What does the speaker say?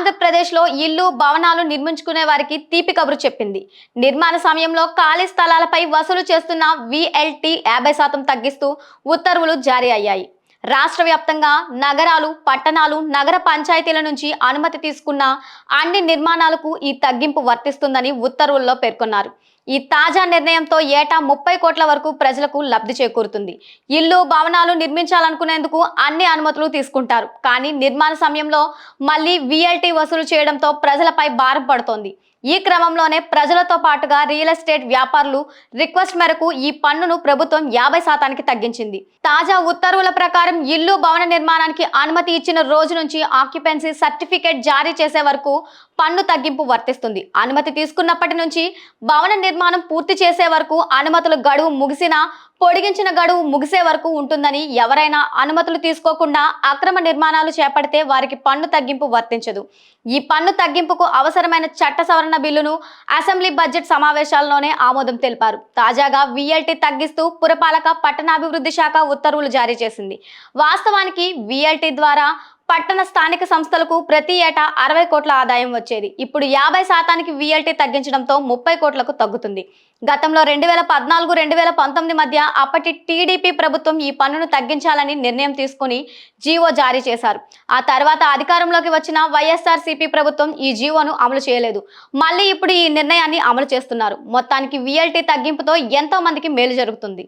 ఆంధ్రప్రదేశ్లో ఇల్లు భవనాలు నిర్మించుకునే వారికి తీపి కబురు చెప్పింది. నిర్మాణ సమయంలో ఖాళీ స్థలాలపై వసూలు చేస్తున్న VLT 50% తగ్గిస్తూ ఉత్తర్వులు జారీ అయ్యాయి. రాష్ట్ర వ్యాప్తంగా నగరాలు, పట్టణాలు, నగర పంచాయతీల నుంచి అనుమతి తీసుకున్న అన్ని నిర్మాణాలకు ఈ తగ్గింపు వర్తిస్తుందని ఉత్తర్వుల్లో పేర్కొన్నారు. ఈ తాజా నిర్ణయంతో ఏటా 30 కోట్ల వరకు ప్రజలకు లబ్ధి చేకూరుతుంది. ఇల్లు భవనాలు నిర్మించాలనుకునేందుకు అన్ని అనుమతులు తీసుకుంటారు. కానీ నిర్మాణ సమయంలో మళ్ళీ VLT వసూలు చేయడంతో ప్రజలపై భారం పడుతోంది. ఈ క్రమంలోనే ప్రజలతో పాటుగా రియల్ ఎస్టేట్ వ్యాపారులు రిక్వెస్ట్ మేరకు ఈ పన్నును ప్రభుత్వం 50% తగ్గించింది. తాజా ఉత్తర్వుల ప్రకారం ఇల్లు భవన నిర్మాణానికి అనుమతి ఇచ్చిన రోజు నుంచి ఆక్యుపెన్సీ సర్టిఫికేట్ జారీ చేసే వరకు పన్ను తగ్గింపు వర్తిస్తుంది. అనుమతి తీసుకున్నప్పటి నుంచి భవన నిర్మాణం పూర్తి చేసే వరకు అనుమతుల గడువు ముగిసినా పొడిగించిన గడువు ముగిసే వరకు ఉంటుందని, ఎవరైనా అనుమతులు తీసుకోకుండా అక్రమ నిర్మాణాలు చేపడితే వారికి పన్ను తగ్గింపు వర్తించదు. ఈ పన్ను తగ్గింపుకు అవసరమైన చట్ట సవరణ బిల్లును అసెంబ్లీ బడ్జెట్ సమావేశాల్లోనే ఆమోదం తెలిపారు. తాజాగా VLT తగ్గిస్తూ పురపాలక పట్టణాభివృద్ధి శాఖ ఉత్తర్వులు జారీ చేసింది. వాస్తవానికి VLT ద్వారా పట్టణ స్థానిక సంస్థలకు ప్రతి ఏటా 60 కోట్ల ఆదాయం వచ్చేది. ఇప్పుడు 50% VLT తగ్గించడంతో 30 కోట్లకు తగ్గుతుంది. గతంలో 2014-2019 మధ్య అప్పటి TDP ప్రభుత్వం ఈ పన్నును తగ్గించాలని నిర్ణయం తీసుకుని జీవో జారీ చేశారు. ఆ తర్వాత అధికారంలోకి వచ్చిన YSRCP ప్రభుత్వం ఈ జీవోను అమలు చేయలేదు. మళ్ళీ ఇప్పుడు ఈ నిర్ణయాన్ని అమలు చేస్తున్నారు. మొత్తానికి VLT తగ్గింపుతో ఎంతో మందికి మేలు జరుగుతుంది.